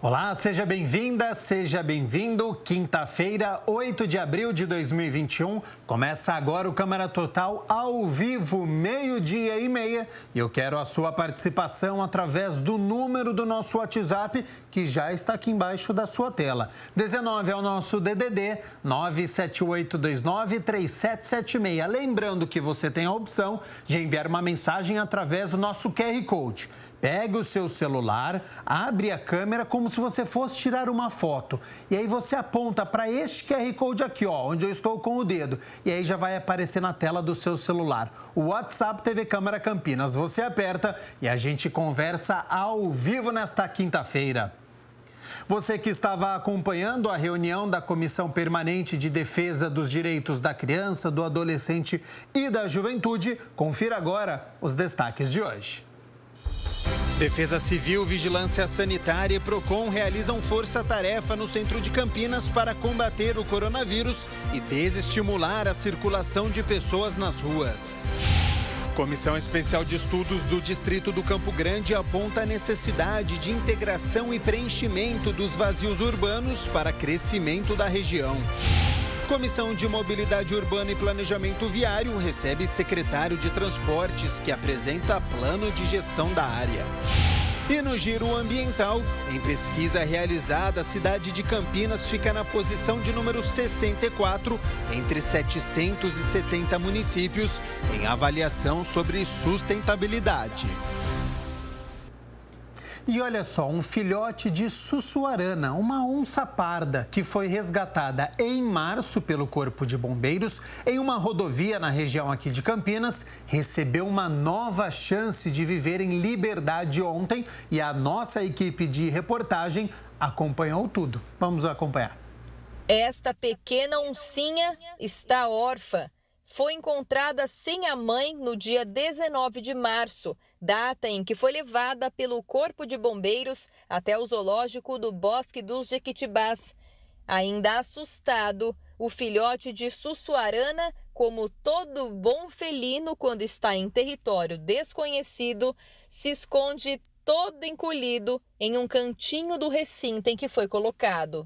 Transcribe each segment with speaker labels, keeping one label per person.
Speaker 1: Olá, seja bem-vinda, seja bem-vindo. Quinta-feira, 8 de abril de 2021. Começa agora o Câmara Total ao vivo, 12:30. E eu quero a sua participação através do número do nosso WhatsApp, que já está aqui embaixo da sua tela. 19 é o nosso DDD, 978293776. Lembrando que você tem a opção de enviar uma mensagem através do nosso QR Code. Pegue o seu celular, abre a câmera como se você fosse tirar uma foto. E aí você aponta para este QR Code aqui, ó, onde eu estou com o dedo. E aí já vai aparecer na tela do seu celular. O WhatsApp TV Câmara Campinas. Você aperta e a gente conversa ao vivo nesta quinta-feira. Você que estava acompanhando a reunião da Comissão Permanente de Defesa dos Direitos da Criança, do Adolescente e da Juventude, confira agora os destaques de hoje. Defesa Civil, Vigilância Sanitária e Procon realizam força-tarefa no centro de Campinas para combater o coronavírus e desestimular a circulação de pessoas nas ruas. Comissão Especial de Estudos do Distrito do Campo Grande aponta a necessidade de integração e preenchimento dos vazios urbanos para crescimento da região. Comissão de Mobilidade Urbana e Planejamento Viário recebe secretário de Transportes, que apresenta plano de gestão da área. E no giro ambiental, em pesquisa realizada, a cidade de Campinas fica na posição de número 64 entre 770 municípios em avaliação sobre sustentabilidade. E olha só, um filhote de sussuarana, uma onça parda, que foi resgatada em março pelo Corpo de Bombeiros em uma rodovia na região aqui de Campinas, recebeu uma nova chance de viver em liberdade ontem e a nossa equipe de reportagem acompanhou tudo. Vamos acompanhar.
Speaker 2: Esta pequena oncinha está órfã. Foi encontrada sem a mãe no dia 19 de março, data em que foi levada pelo Corpo de Bombeiros até o zoológico do Bosque dos Jequitibás. Ainda assustado, o filhote de sussuarana, como todo bom felino quando está em território desconhecido, se esconde todo encolhido em um cantinho do recinto em que foi colocado.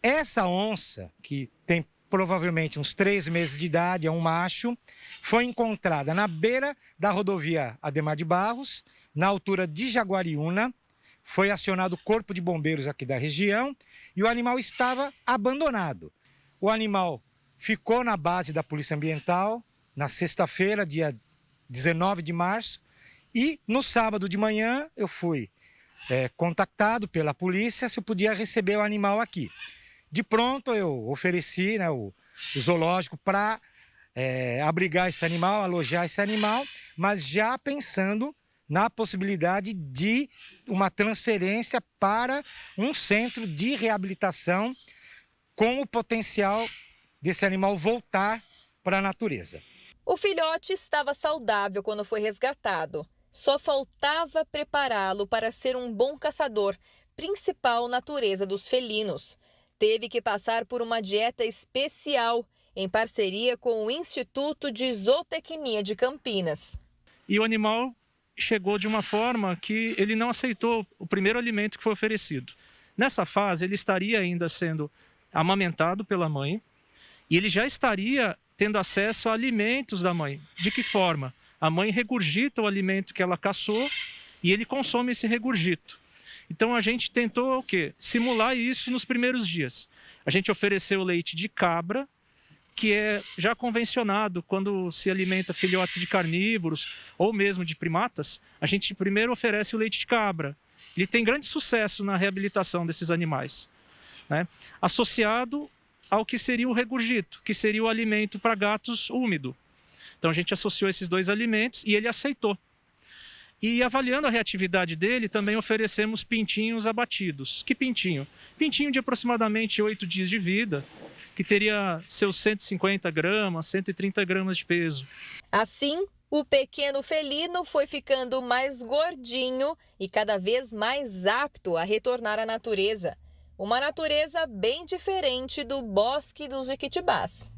Speaker 3: Essa onça, que tem provavelmente uns 3 meses de idade, é um macho, foi encontrada na beira da rodovia Ademar de Barros, na altura de Jaguariúna. Foi acionado o Corpo de Bombeiros aqui da região e o animal estava abandonado. O animal ficou na base da Polícia Ambiental na sexta-feira, dia 19 de março, e no sábado de manhã eu fui contactado pela polícia se eu podia receber o animal aqui. De pronto eu ofereci o zoológico para abrigar esse animal, alojar esse animal, mas já pensando na possibilidade de uma transferência para um centro de reabilitação com o potencial desse animal voltar para a natureza.
Speaker 2: O filhote estava saudável quando foi resgatado. Só faltava prepará-lo para ser um bom caçador, principal natureza dos felinos. Teve que passar por uma dieta especial, em parceria com o Instituto de Zootecnia de Campinas.
Speaker 4: E o animal chegou de uma forma que ele não aceitou o primeiro alimento que foi oferecido. Nessa fase, ele estaria ainda sendo amamentado pela mãe e ele já estaria tendo acesso a alimentos da mãe. De que forma? A mãe regurgita o alimento que ela caçou e ele consome esse regurgito. Então a gente tentou o quê? Simular isso nos primeiros dias. A gente ofereceu leite de cabra, que é já convencionado quando se alimenta filhotes de carnívoros ou mesmo de primatas. A gente primeiro oferece o leite de cabra. Ele tem grande sucesso na reabilitação desses animais, né? Associado ao que seria o regurgito, que seria o alimento para gatos úmido. Então a gente associou esses dois alimentos e ele aceitou. E avaliando a reatividade dele, também oferecemos pintinhos abatidos. Que pintinho? Pintinho de aproximadamente 8 dias de vida, que teria seus 150 gramas, 130 gramas de peso.
Speaker 2: Assim, o pequeno felino foi ficando mais gordinho e cada vez mais apto a retornar à natureza. Uma natureza bem diferente do Bosque dos Jequitibás.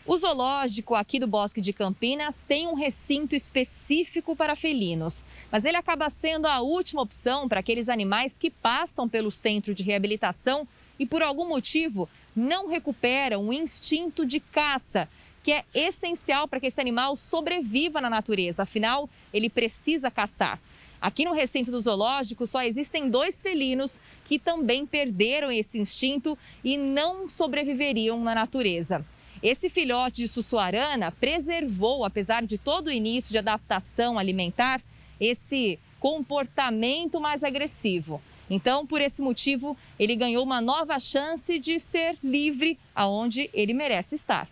Speaker 2: O zoológico aqui do Bosque de Campinas tem um recinto específico para felinos, mas ele acaba sendo a última opção para aqueles animais que passam pelo centro de reabilitação e, por algum motivo, não recuperam o instinto de caça, que é essencial para que esse animal sobreviva na natureza. Afinal, ele precisa caçar. Aqui no recinto do zoológico só existem 2 felinos que também perderam esse instinto e não sobreviveriam na natureza. Esse filhote de Sussuarana preservou, apesar de todo o início de adaptação alimentar, esse comportamento mais agressivo. Então, por esse motivo, ele ganhou uma nova chance de ser livre aonde ele merece estar.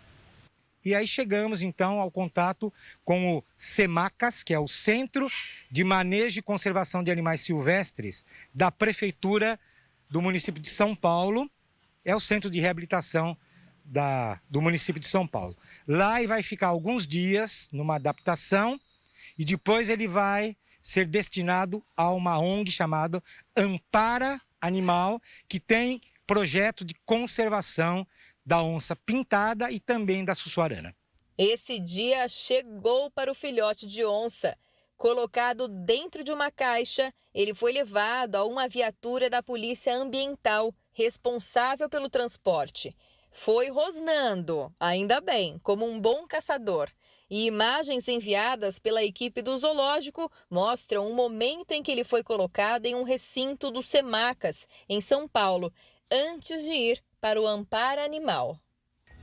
Speaker 3: E aí chegamos, então, ao contato com o CEMACAS, que é o Centro de Manejo e Conservação de Animais Silvestres da Prefeitura do município de São Paulo. É o centro de reabilitação do município de São Paulo. Lá ele vai ficar alguns dias numa adaptação e depois ele vai ser destinado a uma ONG chamada Ampara Animal, que tem projeto de conservação da onça pintada e também da Sussuarana.
Speaker 2: Esse dia chegou para o filhote de onça. Colocado dentro de uma caixa, ele foi levado a uma viatura da Polícia Ambiental, responsável pelo transporte. Foi rosnando, ainda bem, como um bom caçador. E imagens enviadas pela equipe do zoológico mostram o momento em que ele foi colocado em um recinto do CEMACAS, em São Paulo, antes de ir para o Ampara Animal.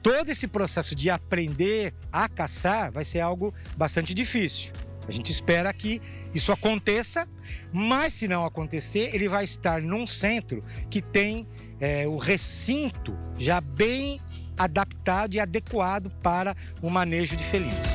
Speaker 3: Todo esse processo de aprender a caçar vai ser algo bastante difícil. A gente espera que isso aconteça, mas se não acontecer, ele vai estar num centro que tem o recinto já bem adaptado e adequado para o manejo de felinos.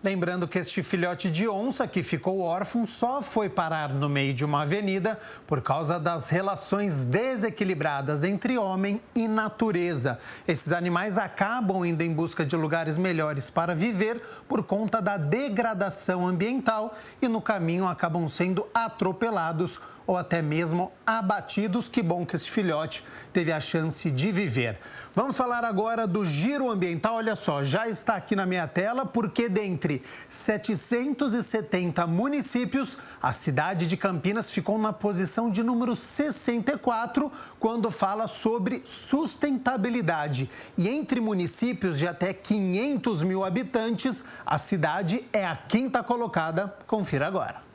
Speaker 1: Lembrando que este filhote de onça que ficou órfão só foi parar no meio de uma avenida por causa das relações desequilibradas entre homem e natureza. Esses animais acabam indo em busca de lugares melhores para viver por conta da degradação ambiental e no caminho acabam sendo atropelados ou até mesmo abatidos. Que bom que esse filhote teve a chance de viver. Vamos falar agora do Giro Ambiental. Olha só, já está aqui na minha tela, porque dentre 770 municípios, a cidade de Campinas ficou na posição de número 64 quando fala sobre sustentabilidade. E entre municípios de até 500 mil habitantes, a cidade é a 5ª colocada. Confira agora.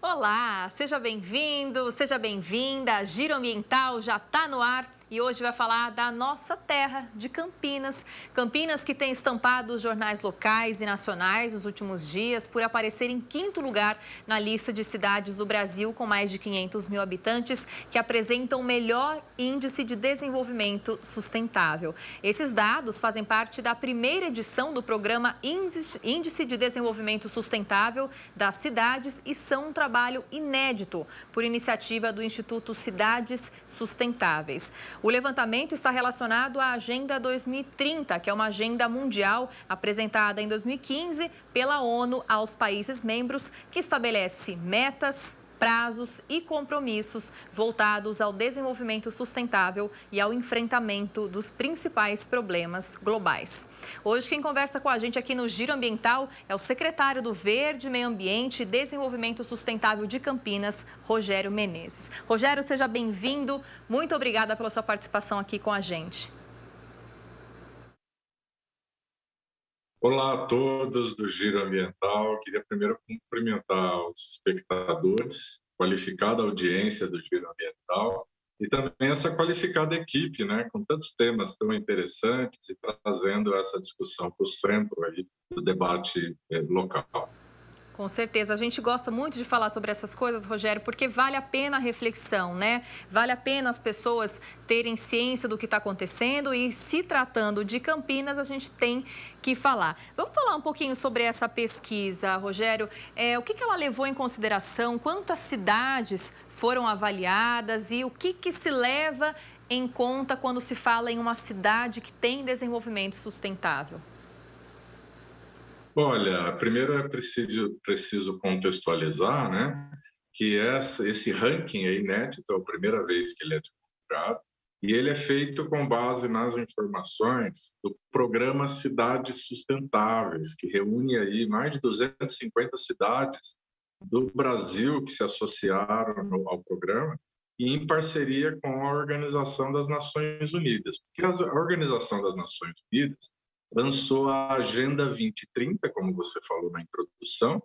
Speaker 2: Olá, seja bem-vindo, seja bem-vinda. Giro Ambiental já está no ar e hoje vai falar da nossa terra, de Campinas. Campinas que tem estampado os jornais locais e nacionais nos últimos dias por aparecer em 5º lugar na lista de cidades do Brasil com mais de 500 mil habitantes que apresentam o melhor índice de desenvolvimento sustentável. Esses dados fazem parte da primeira edição do programa Índice de Desenvolvimento Sustentável das Cidades e são um trabalho inédito por iniciativa do Instituto Cidades Sustentáveis. O levantamento está relacionado à Agenda 2030, que é uma agenda mundial apresentada em 2015 pela ONU aos países membros, que estabelece metas, prazos e compromissos voltados ao desenvolvimento sustentável e ao enfrentamento dos principais problemas globais. Hoje, quem conversa com a gente aqui no Giro Ambiental é o secretário do Verde, Meio Ambiente e Desenvolvimento Sustentável de Campinas, Rogério Menezes. Rogério, seja bem-vindo. Muito obrigada pela sua participação aqui com a gente.
Speaker 5: Olá a todos do Giro Ambiental. Queria primeiro cumprimentar os espectadores, qualificada audiência do Giro Ambiental e também essa qualificada equipe, né, com tantos temas tão interessantes e trazendo essa discussão para o centro aí do debate local.
Speaker 2: Com certeza. A gente gosta muito de falar sobre essas coisas, Rogério, porque vale a pena a reflexão, né? Vale a pena as pessoas terem ciência do que está acontecendo e, se tratando de Campinas, a gente tem que falar. Vamos falar um pouquinho sobre essa pesquisa, Rogério. O que ela levou em consideração? Quantas cidades foram avaliadas e o que se leva em conta quando se fala em uma cidade que tem desenvolvimento sustentável?
Speaker 5: Olha, primeiro é preciso contextualizar, né, que esse ranking é inédito, é a primeira vez que ele é divulgado, e ele é feito com base nas informações do programa Cidades Sustentáveis, que reúne aí mais de 250 cidades do Brasil que se associaram ao programa, e em parceria com a Organização das Nações Unidas, porque a Organização das Nações Unidas lançou a Agenda 2030, como você falou na introdução,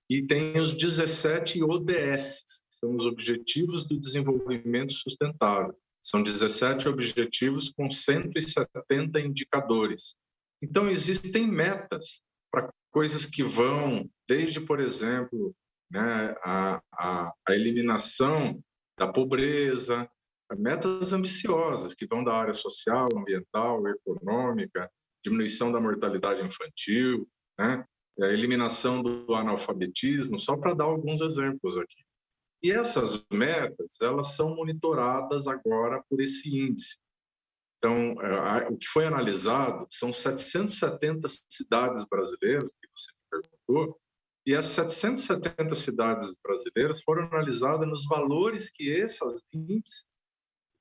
Speaker 5: e tem os 17 ODS, são os Objetivos do Desenvolvimento Sustentável. São 17 objetivos com 170 indicadores. Então, existem metas para coisas que vão desde, por exemplo, né, a eliminação da pobreza, metas ambiciosas que vão da área social, ambiental, econômica, diminuição da mortalidade infantil, né? A eliminação do analfabetismo, só para dar alguns exemplos aqui. E essas metas, elas são monitoradas agora por esse índice. Então, o que foi analisado são 770 cidades brasileiras, que você me perguntou, e as 770 cidades brasileiras foram analisadas nos valores que esses índices,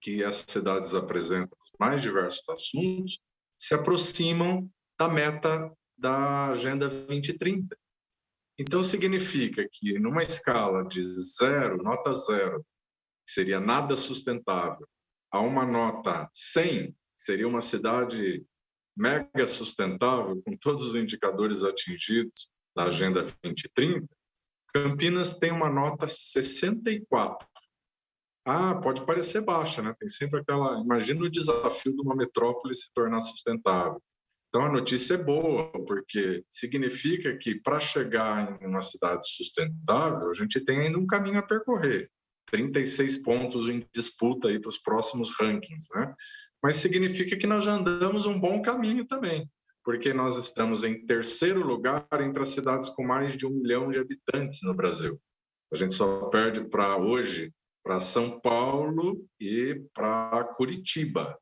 Speaker 5: que as cidades apresentam nos mais diversos assuntos, se aproximam da meta da Agenda 2030. Então, significa que numa escala de 0, nota 0, que seria nada sustentável, a uma nota 100, que seria uma cidade mega sustentável, com todos os indicadores atingidos da Agenda 2030, Campinas tem uma nota 64. Pode parecer baixa, né? Tem sempre aquela... Imagina o desafio de uma metrópole se tornar sustentável. Então, a notícia é boa, porque significa que, para chegar em uma cidade sustentável, a gente tem ainda um caminho a percorrer. 36 pontos em disputa aí para os próximos rankings, né? Mas significa que nós já andamos um bom caminho também, porque nós estamos em terceiro lugar entre as cidades com mais de 1 milhão de habitantes no Brasil. A gente só perde hoje para São Paulo e para Curitiba.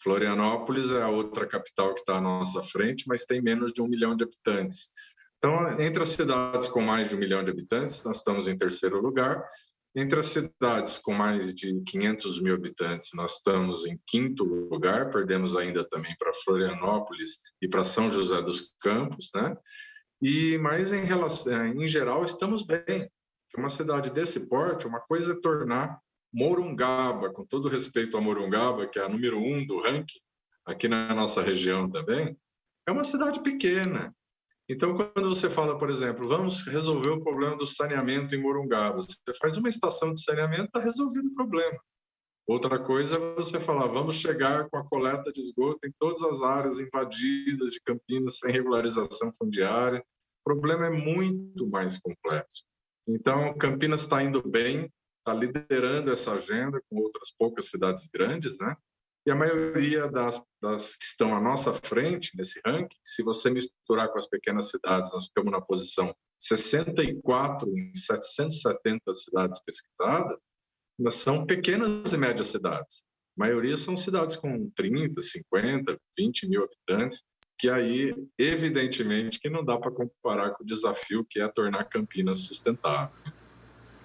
Speaker 5: Florianópolis é a outra capital que está à nossa frente, mas tem menos de 1 milhão de habitantes. Então, entre as cidades com mais de 1 milhão de habitantes, nós estamos em terceiro lugar. Entre as cidades com mais de 500 mil habitantes, nós estamos em quinto lugar, perdemos ainda também para Florianópolis e para São José dos Campos, né? Mas, em geral, estamos bem. Uma cidade desse porte, uma coisa é tornar Morungaba, com todo respeito a Morungaba, que é a número 1 do ranking, aqui na nossa região também, é uma cidade pequena. Então, quando você fala, por exemplo, vamos resolver o problema do saneamento em Morungaba, você faz uma estação de saneamento, está resolvido o problema. Outra coisa é você falar, vamos chegar com a coleta de esgoto em todas as áreas invadidas de Campinas, sem regularização fundiária. O problema é muito mais complexo. Então, Campinas está indo bem, está liderando essa agenda com outras poucas cidades grandes, né? E a maioria das que estão à nossa frente nesse ranking, se você misturar com as pequenas cidades, nós estamos na posição 64 em 770 cidades pesquisadas, mas são pequenas e médias cidades. A maioria são cidades com 30, 50, 20 mil habitantes, que aí, evidentemente, que não dá para comparar com o desafio que é tornar Campinas sustentável.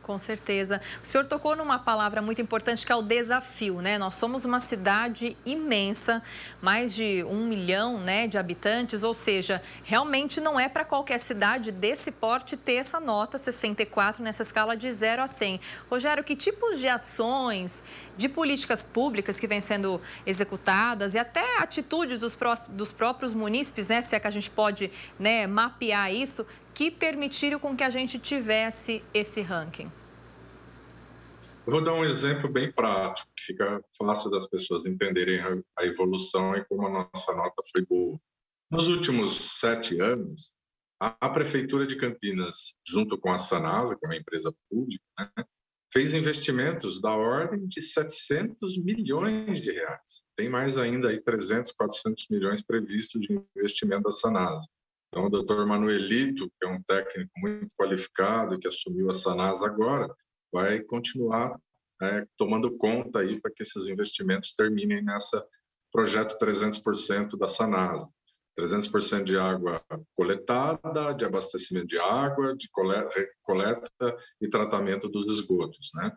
Speaker 2: Com certeza. O senhor tocou numa palavra muito importante que é o desafio, né? Nós somos uma cidade imensa, mais de 1 milhão, né, de habitantes, ou seja, realmente não é para qualquer cidade desse porte ter essa nota 64 nessa escala de 0 a 100. Rogério, que tipos de ações, de políticas públicas que vêm sendo executadas e até atitudes dos próprios munícipes, né, se é que a gente pode, né, mapear isso, que permitiram com que a gente tivesse esse ranking?
Speaker 5: Eu vou dar um exemplo bem prático, que fica fácil das pessoas entenderem a evolução e como a nossa nota foi boa. Nos últimos 7 anos, a Prefeitura de Campinas, junto com a Sanasa, que é uma empresa pública, né, fez investimentos da ordem de 700 milhões de reais. Tem mais ainda aí 300, 400 milhões previstos de investimento da Sanasa. Então, o doutor Manuelito, que é um técnico muito qualificado, que assumiu a Sanasa agora, vai continuar tomando conta aí para que esses investimentos terminem nessa projeto 300% da Sanasa. 300% de água coletada, de abastecimento de água, de coleta e tratamento dos esgotos, né?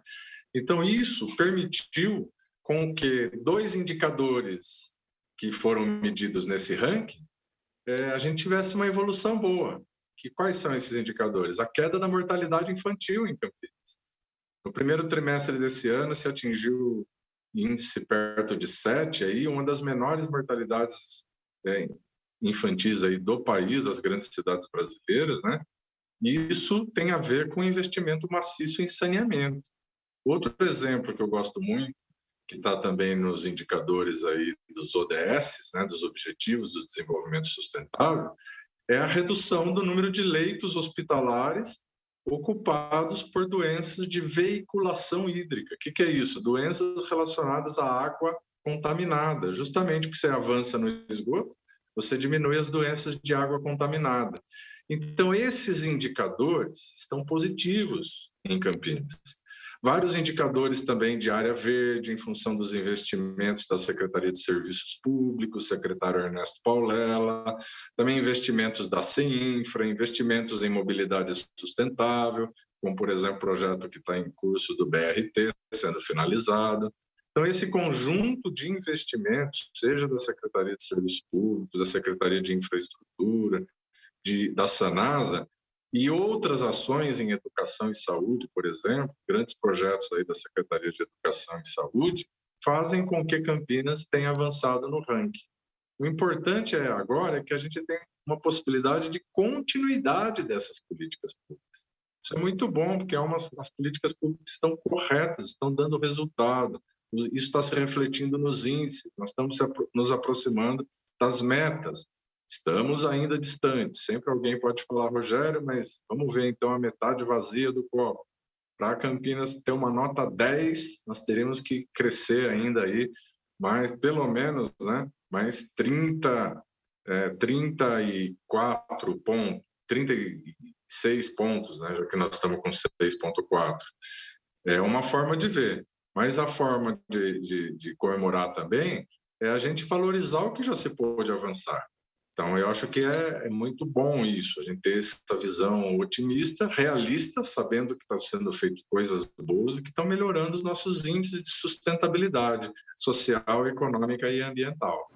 Speaker 5: Então, isso permitiu com que 2 indicadores que foram medidos nesse ranking, a gente tivesse uma evolução boa. Quais são esses indicadores? A queda da mortalidade infantil em Campinas. No primeiro trimestre desse ano, se atingiu índice perto de 7, aí, uma das menores mortalidades infantis aí do país, das grandes cidades brasileiras, né? E isso tem a ver com investimento maciço em saneamento. Outro exemplo que eu gosto muito, que está também nos indicadores aí dos ODS, né, dos Objetivos do Desenvolvimento Sustentável, é a redução do número de leitos hospitalares ocupados por doenças de veiculação hídrica. O que é isso? Doenças relacionadas à água contaminada. Justamente porque você avança no esgoto, você diminui as doenças de água contaminada. Então, esses indicadores estão positivos em Campinas. Vários indicadores também de área verde, em função dos investimentos da Secretaria de Serviços Públicos, secretário Ernesto Paulela, também investimentos da CEINFRA, investimentos em mobilidade sustentável, como, por exemplo, o projeto que está em curso do BRT, sendo finalizado. Então, esse conjunto de investimentos, seja da Secretaria de Serviços Públicos, da Secretaria de Infraestrutura, da Sanasa, e outras ações em educação e saúde, por exemplo, grandes projetos aí da Secretaria de Educação e Saúde, fazem com que Campinas tenha avançado no ranking. O importante agora é que a gente tem uma possibilidade de continuidade dessas políticas públicas. Isso é muito bom, porque as políticas públicas estão corretas, estão dando resultado. Isso está se refletindo nos índices, nós estamos nos aproximando das metas. Estamos ainda distantes. Sempre alguém pode falar, Rogério, mas vamos ver então a metade vazia do copo. Para Campinas ter uma nota 10, nós teríamos que crescer ainda aí, mais pelo menos, né, mais 34 pontos, 36 pontos, né, já que nós estamos com 6,4. É uma forma de ver, mas a forma de comemorar também é a gente valorizar o que já se pôde avançar. Então, eu acho que é muito bom isso, a gente ter essa visão otimista, realista, sabendo que estão sendo feitas coisas boas e que estão melhorando os nossos índices de sustentabilidade social, econômica e ambiental.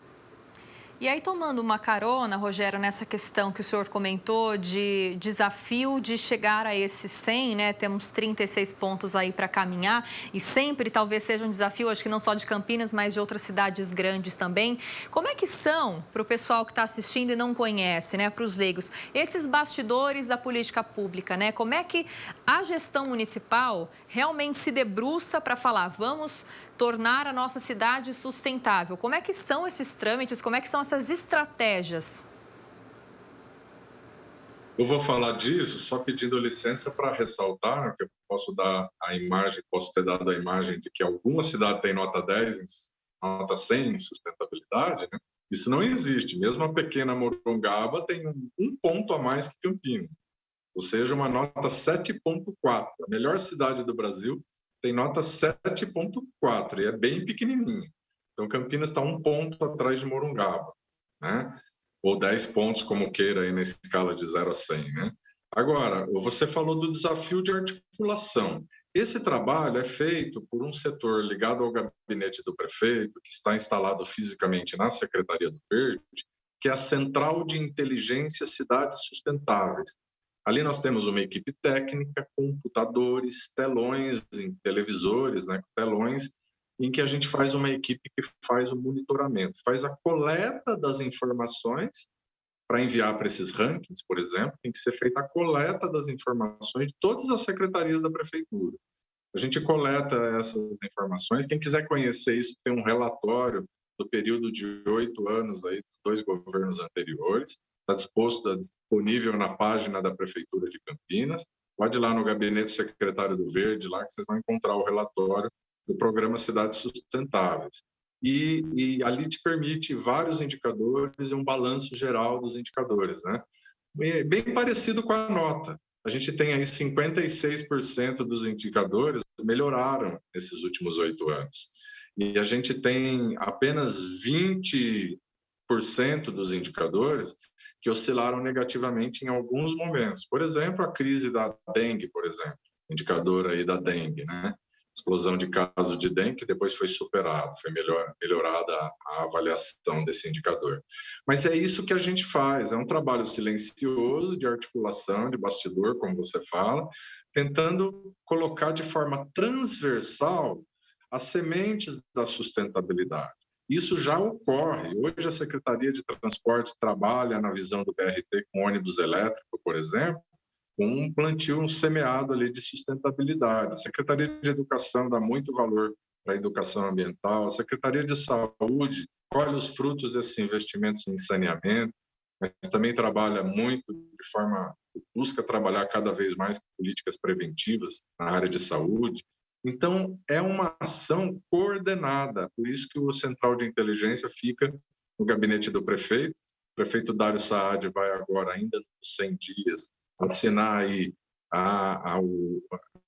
Speaker 2: E aí, tomando uma carona, Rogério, nessa questão que o senhor comentou de desafio de chegar a esses 100, né? Temos 36 pontos aí para caminhar e sempre talvez seja um desafio, acho que não só de Campinas, mas de outras cidades grandes também. Como é que são, para o pessoal que está assistindo e não conhece, né? Para os leigos, esses bastidores da política pública, né? Como é que a gestão municipal realmente se debruça para falar, vamos tornar a nossa cidade sustentável? Como é que são esses trâmites? Como é que são essas estratégias?
Speaker 5: Eu vou falar disso só pedindo licença para ressaltar que eu posso ter dado a imagem de que alguma cidade tem nota 10, nota 100 em sustentabilidade, né? Isso não existe. Mesmo a pequena Morungaba tem um ponto a mais que Campinas, ou seja, uma nota 7,4. A melhor cidade do Brasil tem nota 7,4 e é bem pequenininha. Então, Campinas está 1 ponto atrás de Morungaba, né? Ou 10 pontos, como queira, aí na escala de 0 a 100, né? Agora, você falou do desafio de articulação. Esse trabalho é feito por um setor ligado ao gabinete do prefeito, que está instalado fisicamente na Secretaria do Verde, que é a Central de Inteligência Cidades Sustentáveis. Ali nós temos uma equipe técnica, computadores, telões em televisores, né, telões, em que a gente faz uma equipe que faz o monitoramento, faz a coleta das informações para enviar para esses rankings, por exemplo, tem que ser feita a coleta das informações de todas as secretarias da prefeitura. A gente coleta essas informações, quem quiser conhecer isso tem um relatório do período de 8 anos aí, dos 2 governos anteriores, está disponível na página da Prefeitura de Campinas. Pode ir lá no gabinete secretário do Verde, lá que vocês vão encontrar o relatório do programa Cidades Sustentáveis. E ali te permite vários indicadores e um balanço geral dos indicadores, né? Bem parecido com a nota. A gente tem aí 56% dos indicadores melhoraram nesses últimos 8 anos. E a gente tem apenas 20% dos indicadores que oscilaram negativamente em alguns momentos. Por exemplo, a crise da dengue, por exemplo, indicador aí da dengue, né? Explosão de casos de dengue, que depois foi superado, foi melhorada a avaliação desse indicador. Mas é isso que a gente faz, é um trabalho silencioso de articulação, de bastidor, como você fala, tentando colocar de forma transversal as sementes da sustentabilidade. Isso já ocorre. Hoje a Secretaria de Transporte trabalha na visão do BRT com ônibus elétrico, por exemplo, com um plantio semeado ali de sustentabilidade. A Secretaria de Educação dá muito valor para a educação ambiental, a Secretaria de Saúde colhe os frutos desses investimentos em saneamento, mas também trabalha muito de forma, busca trabalhar cada vez mais com políticas preventivas na área de saúde. Então, é uma ação coordenada, por isso que o Central de Inteligência fica no gabinete do prefeito. O prefeito Dário Saad vai agora, ainda nos 100 dias, assinar aí,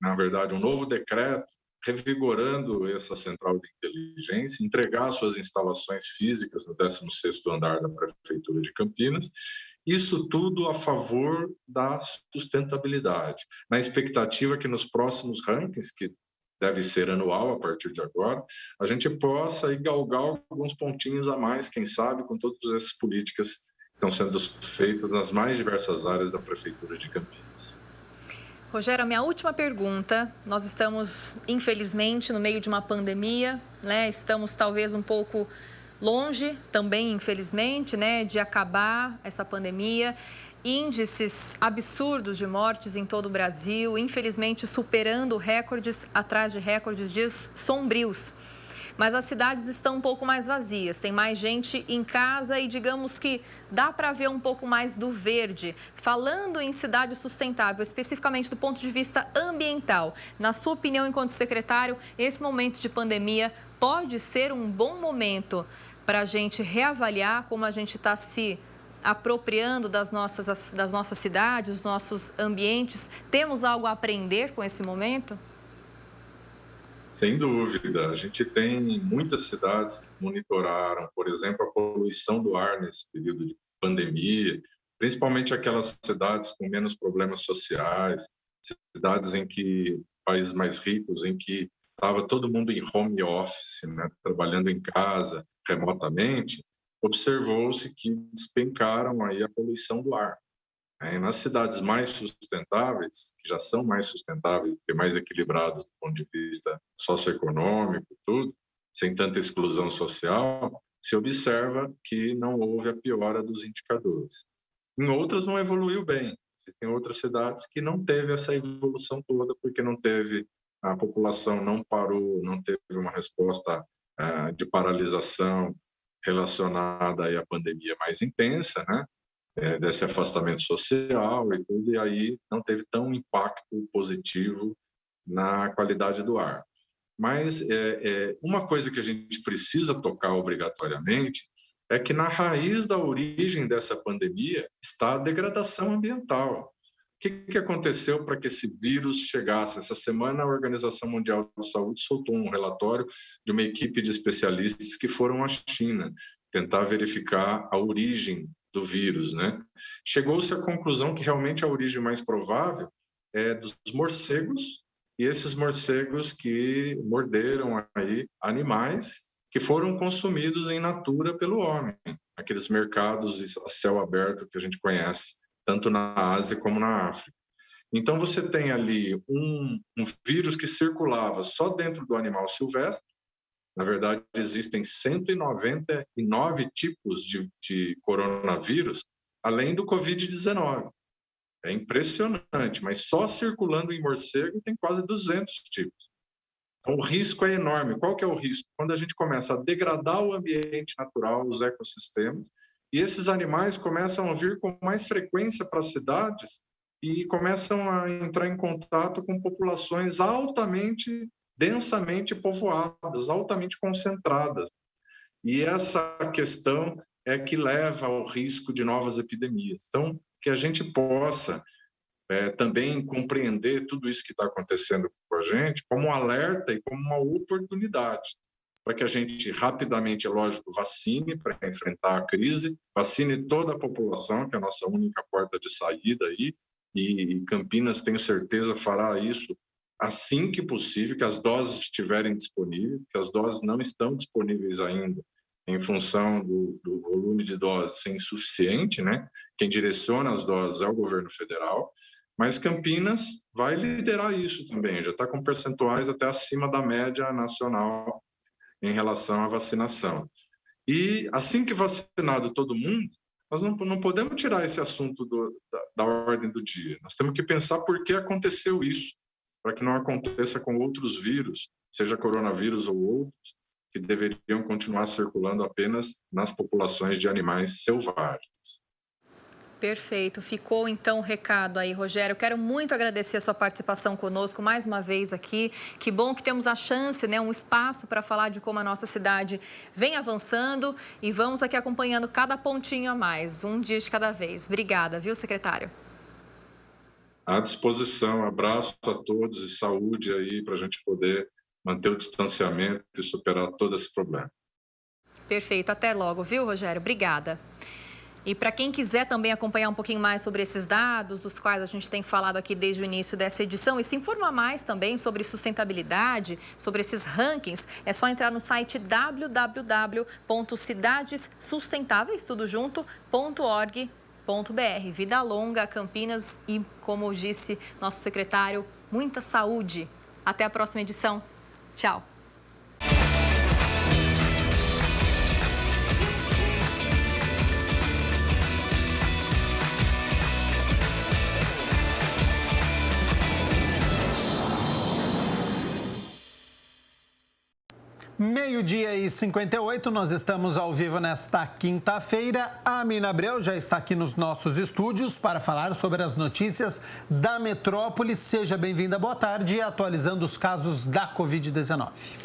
Speaker 5: na verdade, um novo decreto revigorando essa central de inteligência, entregar suas instalações físicas no 16º andar da Prefeitura de Campinas, isso tudo a favor da sustentabilidade, na expectativa que nos próximos rankings, que deve ser anual a partir de agora, a gente possa ir galgar alguns pontinhos a mais, quem sabe, com todas essas políticas que estão sendo feitas nas mais diversas áreas da Prefeitura de Campinas.
Speaker 2: Rogério, a minha última pergunta. Nós estamos, infelizmente, no meio de uma pandemia, né? Estamos talvez um pouco longe também, infelizmente, né, de acabar essa pandemia. Índices absurdos de mortes em todo o Brasil, infelizmente superando recordes atrás de recordes, dias sombrios. Mas as cidades estão um pouco mais vazias, tem mais gente em casa e digamos que dá para ver um pouco mais do verde. Falando em cidade sustentável, especificamente do ponto de vista ambiental, na sua opinião, enquanto secretário, esse momento de pandemia pode ser um bom momento para a gente reavaliar como a gente está se apropriando das nossas cidades, dos nossos ambientes? Temos algo a aprender com esse momento?
Speaker 5: Sem dúvida. A gente tem muitas cidades que monitoraram, por exemplo, a poluição do ar nesse período de pandemia, principalmente aquelas cidades com menos problemas sociais, cidades em que, países mais ricos, em que estava todo mundo em home office, né, trabalhando em casa, remotamente, observou-se que despencaram aí a poluição do ar. Nas cidades mais sustentáveis, que já são mais sustentáveis, porque mais equilibradas do ponto de vista socioeconômico, tudo, sem tanta exclusão social, se observa que não houve a piora dos indicadores. Em outras não evoluiu bem. Existem outras cidades que não teve essa evolução toda, porque não teve, a população não parou, não teve uma resposta de paralisação relacionada aí à pandemia mais intensa, né? Desse afastamento social e tudo, e aí não teve tão impacto positivo na qualidade do ar. Mas uma coisa que a gente precisa tocar obrigatoriamente é que na raiz da origem dessa pandemia está a degradação ambiental. O que aconteceu para que esse vírus chegasse? Essa semana a Organização Mundial de Saúde soltou um relatório de uma equipe de especialistas que foram à China tentar verificar a origem do vírus, né? Chegou-se à conclusão que realmente a origem mais provável é dos morcegos, e esses morcegos que morderam aí animais que foram consumidos em natura pelo homem, aqueles mercados a céu aberto que a gente conhece, tanto na Ásia como na África. Então você tem ali um vírus que circulava só dentro do animal silvestre. Na verdade, existem 199 tipos de coronavírus, além do Covid-19. É impressionante, mas só circulando em morcego tem quase 200 tipos. Então, o risco é enorme. Qual que é o risco? Quando a gente começa a degradar o ambiente natural, os ecossistemas, e esses animais começam a vir com mais frequência para as cidades e começam a entrar em contato com populações altamente, densamente povoadas, altamente concentradas. E essa questão é que leva ao risco de novas epidemias. Então, que a gente possa também compreender tudo isso que está acontecendo com a gente como um alerta e como uma oportunidade para que a gente rapidamente, é lógico, vacine para enfrentar a crise, vacine toda a população, que é a nossa única porta de saída aí, e Campinas, tenho certeza, fará isso assim que possível, que as doses estiverem disponíveis, que as doses não estão disponíveis ainda, em função do volume de doses ser insuficiente, né? Quem direciona as doses é o governo federal, mas Campinas vai liderar isso também, já está com percentuais até acima da média nacional em relação à vacinação. E assim que vacinado todo mundo, nós não podemos tirar esse assunto da ordem do dia. Nós temos que pensar por que aconteceu isso, para que não aconteça com outros vírus, seja coronavírus ou outros, que deveriam continuar circulando apenas nas populações de animais selvagens.
Speaker 2: Perfeito. Ficou, então, o recado aí, Rogério. Eu quero muito agradecer a sua participação conosco mais uma vez aqui. Que bom que temos a chance, né, um espaço para falar de como a nossa cidade vem avançando e vamos aqui acompanhando cada pontinho a mais, um dia de cada vez. Obrigada, viu, secretário?
Speaker 5: À disposição. Abraço a todos e saúde aí para a gente poder manter o distanciamento e superar todo esse problema.
Speaker 2: Perfeito. Até logo, viu, Rogério? Obrigada. E para quem quiser também acompanhar um pouquinho mais sobre esses dados, dos quais a gente tem falado aqui desde o início dessa edição, e se informar mais também sobre sustentabilidade, sobre esses rankings, é só entrar no site www.cidadessustentáveis.org.br. Vida longa a Campinas e, como disse nosso secretário, muita saúde. Até a próxima edição. Tchau.
Speaker 1: Meio-dia e 58, nós estamos ao vivo nesta quinta-feira. A Amina Abreu já está aqui nos nossos estúdios para falar sobre as notícias da metrópole. Seja bem-vinda, boa tarde, atualizando os casos da Covid-19.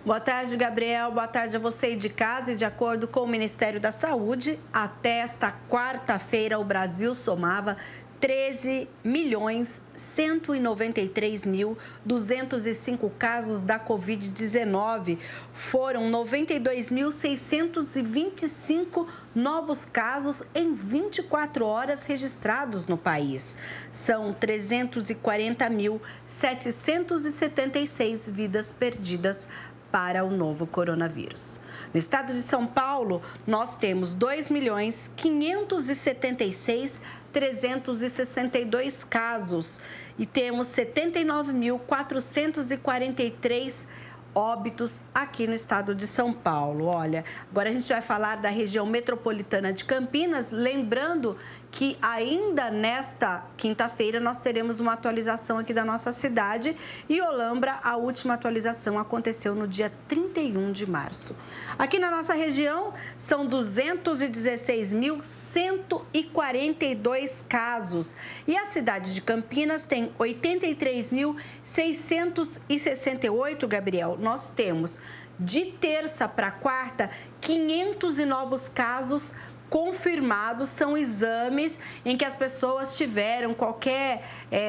Speaker 6: Boa tarde, Gabriel. Boa tarde a você aí de casa. E de acordo com o Ministério da Saúde, até esta quarta-feira o Brasil somava 13.193.205 casos da Covid-19. Foram 92.625 novos casos em 24 horas registrados no país. São 340.776 vidas perdidas para o novo coronavírus. No estado de São Paulo, nós temos 2.576.362 casos e temos 79.443 óbitos aqui no estado de São Paulo. Olha, agora a gente vai falar da região metropolitana de Campinas, lembrando que ainda nesta quinta-feira nós teremos uma atualização aqui da nossa cidade e Olambra, a última atualização aconteceu no dia 31 de março. Aqui na nossa região são 216.142 casos e a cidade de Campinas tem 83.668, Gabriel. Nós temos de terça para quarta 500 novos casos confirmados, são exames em que as pessoas tiveram qualquer,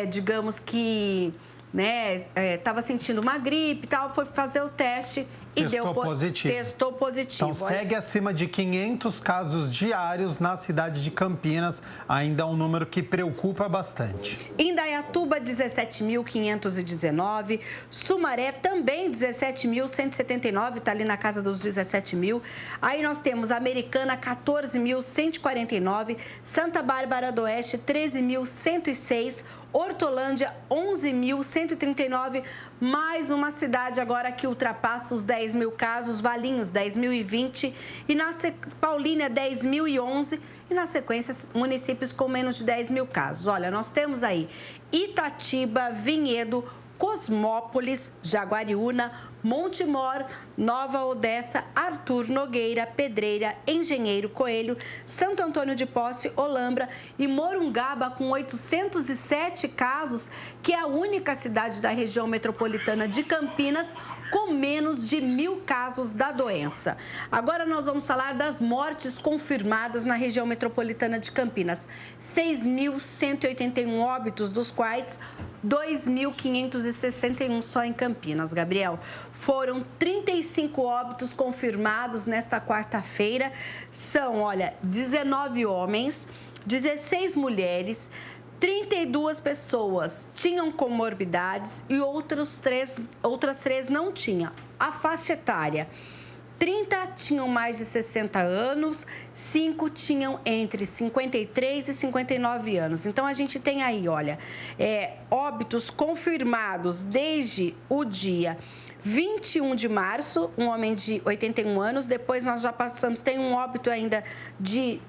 Speaker 6: digamos que, estava sentindo uma gripe e tal, foi fazer o teste e testou positivo.
Speaker 1: Então, segue acima de 500 casos diários na cidade de Campinas, ainda é um número que preocupa bastante.
Speaker 6: Indaiatuba, 17.519. Sumaré, também 17.179, está ali na casa dos 17 mil. Aí nós temos Americana, 14.149. Santa Bárbara do Oeste, 13.106. Hortolândia, 11.139, mais uma cidade agora que ultrapassa os 10 mil casos, Valinhos, 10.020, e na Paulínia, 10.011, e na sequência, municípios com menos de 10 mil casos. Olha, nós temos aí Itatiba, Vinhedo, Cosmópolis, Jaguariúna, Montemor, Nova Odessa, Arthur Nogueira, Pedreira, Engenheiro Coelho, Santo Antônio de Posse, Olambra e Morungaba, com 807 casos, que é a única cidade da região metropolitana de Campinas com menos de 1.000 casos da doença. Agora nós vamos falar das mortes confirmadas na região metropolitana de Campinas. 6.181 óbitos, dos quais 2.561 só em Campinas, Gabriel. Foram 35 óbitos confirmados nesta quarta-feira. São, 19 homens, 16 mulheres, 32 pessoas tinham comorbidades e outras três não tinham. A faixa etária: 30 tinham mais de 60 anos, 5 tinham entre 53 e 59 anos. Então, a gente tem aí, óbitos confirmados desde o dia 21 de março, um homem de 81 anos. Depois nós já passamos, tem um óbito ainda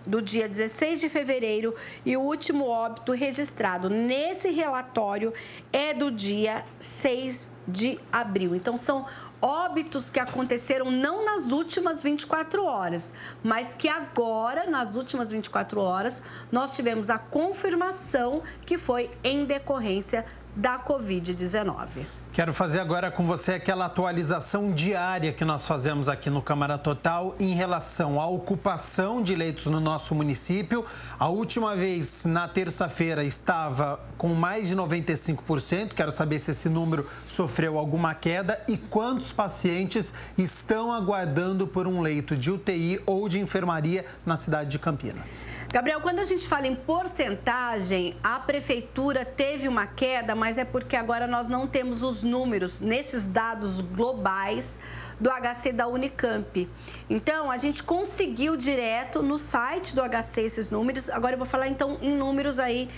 Speaker 6: do dia 16 de fevereiro e o último óbito registrado nesse relatório é do dia 6 de abril. Então, são óbitos que aconteceram não nas últimas 24 horas, mas que agora, nas últimas 24 horas, nós tivemos a confirmação que foi em decorrência da Covid-19.
Speaker 1: Quero fazer agora com você aquela atualização diária que nós fazemos aqui no Câmara Total em relação à ocupação de leitos no nosso município. A última vez, na terça-feira, estava com mais de 95%. Quero saber se esse número sofreu alguma queda e quantos pacientes estão aguardando por um leito de UTI ou de enfermaria na cidade de Campinas.
Speaker 6: Gabriel, quando a gente fala em porcentagem, a prefeitura teve uma queda, mas é porque agora nós não temos os números nesses dados globais do HC da Unicamp. Então, a gente conseguiu direto no site do HC esses números. Agora eu vou falar então em números aí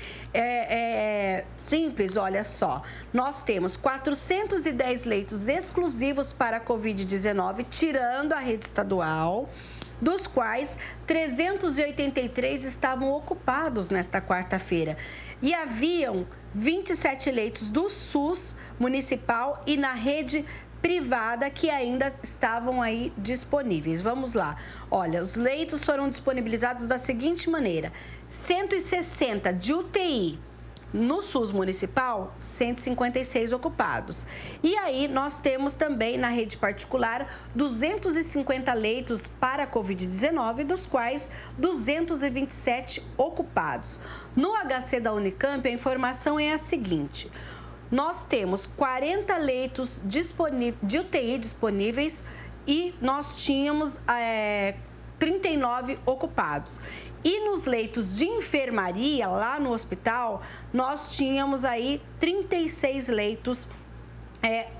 Speaker 6: simples, olha só. Nós temos 410 leitos exclusivos para a Covid-19, tirando a rede estadual, dos quais 383 estavam ocupados nesta quarta-feira. E haviam 27 leitos do SUS municipal e na rede privada que ainda estavam aí disponíveis. Vamos lá. Olha, os leitos foram disponibilizados da seguinte maneira: 160 de UTI no SUS municipal, 156 ocupados. E aí nós temos também na rede particular 250 leitos para a Covid-19, dos quais 227 ocupados. No HC da Unicamp, a informação é a seguinte: nós temos 40 leitos de UTI disponíveis e nós tínhamos 39 ocupados. E nos leitos de enfermaria, lá no hospital, nós tínhamos aí 36 leitos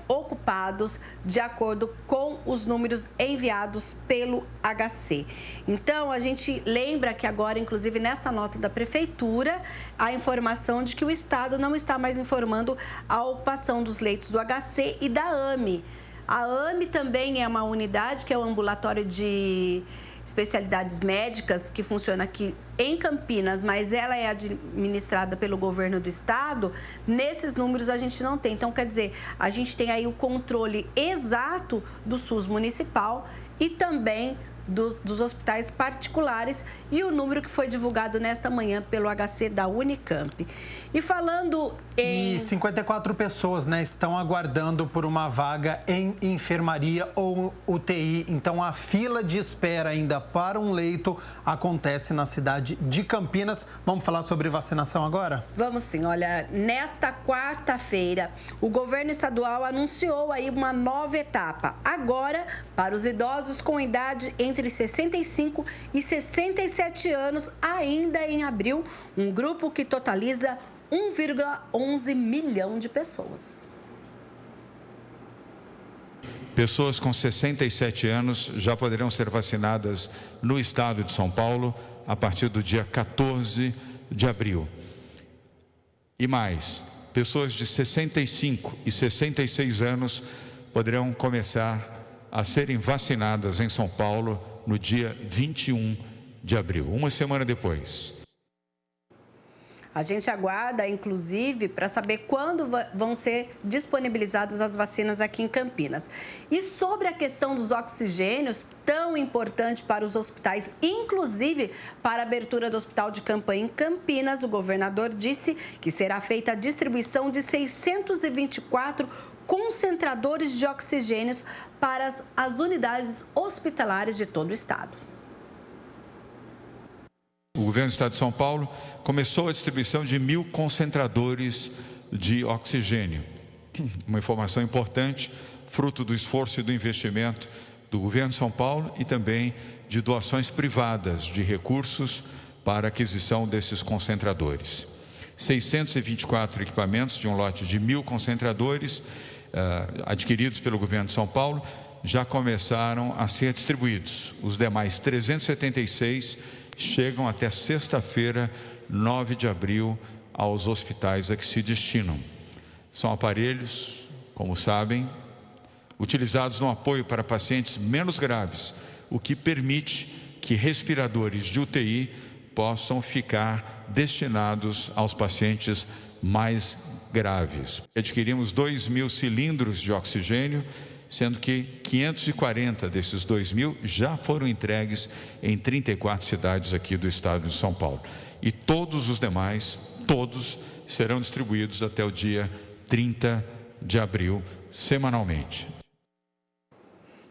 Speaker 6: ocupados, de acordo com os números enviados pelo HC. Então, a gente lembra que agora, inclusive nessa nota da Prefeitura, a informação de que o Estado não está mais informando a ocupação dos leitos do HC e da AME. A AME também é uma unidade que é o ambulatório de especialidades médicas, que funciona aqui em Campinas, mas ela é administrada pelo governo do estado. Nesses números a gente não tem. Então, quer dizer, a gente tem aí o controle exato do SUS municipal e também dos hospitais particulares e o número que foi divulgado nesta manhã pelo HC da Unicamp. E falando em...
Speaker 1: E 54 pessoas, estão aguardando por uma vaga em enfermaria ou UTI. Então, a fila de espera ainda para um leito acontece na cidade de Campinas. Vamos falar sobre vacinação agora?
Speaker 6: Vamos sim. Olha, nesta quarta-feira, o governo estadual anunciou aí uma nova etapa. Agora, para os idosos com idade entre 65 e 67 anos, ainda em abril, um grupo que totaliza 1,11 milhão de pessoas.
Speaker 7: Pessoas com 67 anos já poderão ser vacinadas no estado de São Paulo a partir do dia 14 de abril. E mais, pessoas de 65 e 66 anos poderão começar a serem vacinadas em São Paulo no dia 21 de abril, uma semana depois.
Speaker 6: A gente aguarda, inclusive, para saber quando vão ser disponibilizadas as vacinas aqui em Campinas. E sobre a questão dos oxigênios, tão importante para os hospitais, inclusive para a abertura do Hospital de Campanha em Campinas, o governador disse que será feita a distribuição de 624 concentradores de oxigênios para as unidades hospitalares de todo o estado.
Speaker 7: O governo do estado de São Paulo começou a distribuição de 1.000 concentradores de oxigênio. Uma informação importante, fruto do esforço e do investimento do governo de São Paulo e também de doações privadas de recursos para a aquisição desses concentradores. 624 equipamentos de um lote de 1.000 concentradores adquiridos pelo governo de São Paulo já começaram a ser distribuídos. Os demais 376 chegam até sexta-feira, 9 de abril, aos hospitais a que se destinam. São aparelhos, como sabem, utilizados no apoio para pacientes menos graves, o que permite que respiradores de UTI possam ficar destinados aos pacientes mais graves. Adquirimos 2.000 cilindros de oxigênio, sendo que 540 desses 2.000 já foram entregues em 34 cidades aqui do estado de São Paulo. E todos os demais, todos, serão distribuídos até o dia 30 de abril, semanalmente.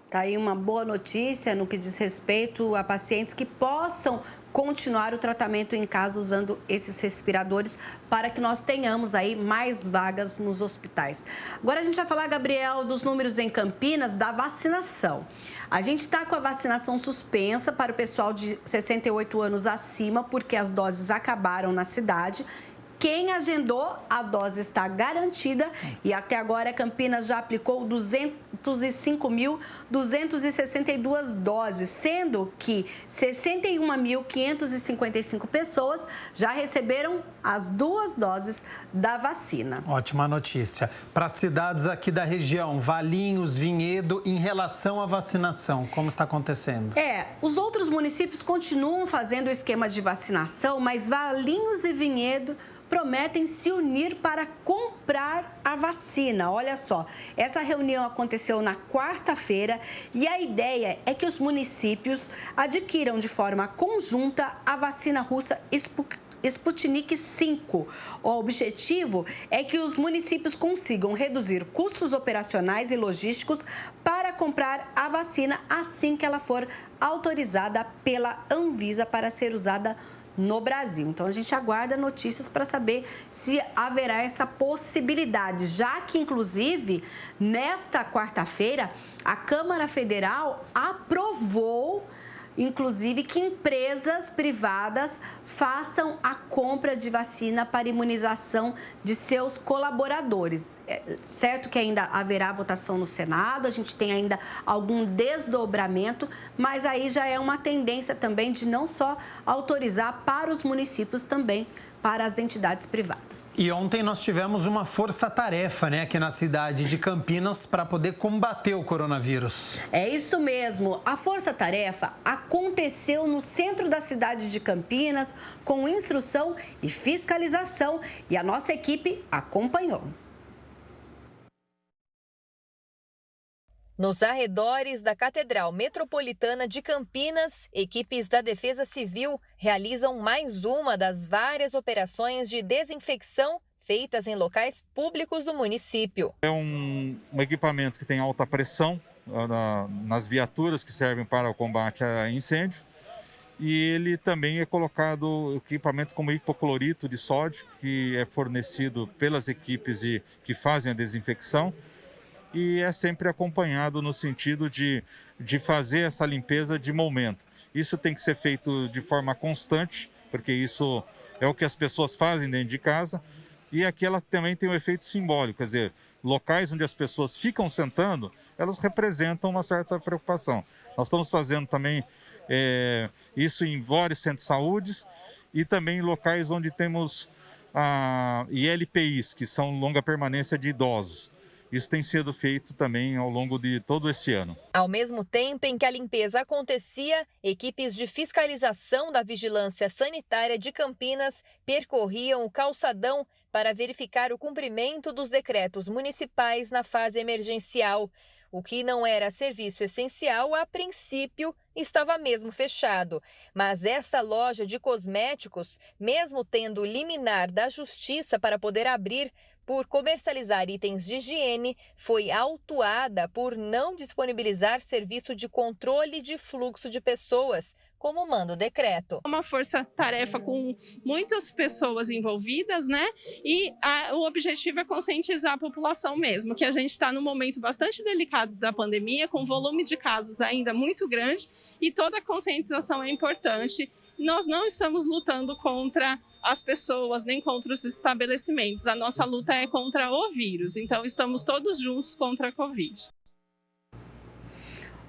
Speaker 6: Está aí uma boa notícia no que diz respeito a pacientes que possam continuar o tratamento em casa usando esses respiradores para que nós tenhamos aí mais vagas nos hospitais. Agora a gente vai falar, Gabriel, dos números em Campinas da vacinação. A gente está com a vacinação suspensa para o pessoal de 68 anos acima, porque as doses acabaram na cidade. Quem agendou, a dose está garantida e até agora Campinas já aplicou 205.262 doses, sendo que 61.555 pessoas já receberam as 2 doses da vacina.
Speaker 1: Ótima notícia. Para as cidades aqui da região, Valinhos, Vinhedo, em relação à vacinação, como está acontecendo?
Speaker 6: Os outros municípios continuam fazendo o esquema de vacinação, mas Valinhos e Vinhedo prometem se unir para comprar a vacina. Olha só, essa reunião aconteceu na quarta-feira e a ideia é que os municípios adquiram de forma conjunta a vacina russa Sputnik V. O objetivo é que os municípios consigam reduzir custos operacionais e logísticos para comprar a vacina assim que ela for autorizada pela Anvisa para ser usada no Brasil. Então, a gente aguarda notícias para saber se haverá essa possibilidade, já que, inclusive, nesta quarta-feira, a Câmara Federal aprovou, inclusive, que empresas privadas façam a compra de vacina para imunização de seus colaboradores. É certo que ainda haverá votação no Senado, a gente tem ainda algum desdobramento, mas aí já é uma tendência também de não só autorizar para os municípios, também para as entidades privadas.
Speaker 1: E ontem nós tivemos uma força-tarefa, aqui na cidade de Campinas para poder combater o coronavírus.
Speaker 6: É isso mesmo. A força-tarefa aconteceu no centro da cidade de Campinas com instrução e fiscalização e a nossa equipe acompanhou.
Speaker 2: Nos arredores da Catedral Metropolitana de Campinas, equipes da Defesa Civil realizam mais uma das várias operações de desinfecção feitas em locais públicos do município.
Speaker 8: É um equipamento que tem alta pressão nas viaturas que servem para o combate a incêndio. E ele também é colocado equipamento como hipoclorito de sódio, que é fornecido pelas equipes que fazem a desinfecção. E é sempre acompanhado no sentido de fazer essa limpeza de momento. Isso tem que ser feito de forma constante, porque isso é o que as pessoas fazem dentro de casa. E aqui ela também tem um efeito simbólico, quer dizer, locais onde as pessoas ficam sentando, elas representam uma certa preocupação. Nós estamos fazendo também isso em vários centros de saúde e também em locais onde temos ILPIs, que são longa permanência de idosos. Isso tem sido feito também ao longo de todo esse ano.
Speaker 2: Ao mesmo tempo em que a limpeza acontecia, equipes de fiscalização da Vigilância Sanitária de Campinas percorriam o calçadão para verificar o cumprimento dos decretos municipais na fase emergencial. O que não era serviço essencial, a princípio, estava mesmo fechado. Mas esta loja de cosméticos, mesmo tendo liminar da Justiça para poder abrir, por comercializar itens de higiene, foi autuada por não disponibilizar serviço de controle de fluxo de pessoas, como manda o decreto.
Speaker 9: Uma força-tarefa com muitas pessoas envolvidas, né? E o objetivo é conscientizar a população mesmo, que a gente está num momento bastante delicado da pandemia, com volume de casos ainda muito grande, e toda a conscientização é importante. Nós não estamos lutando contra as pessoas, nem contra os estabelecimentos. A nossa luta é contra o vírus. Então, estamos todos juntos contra a Covid.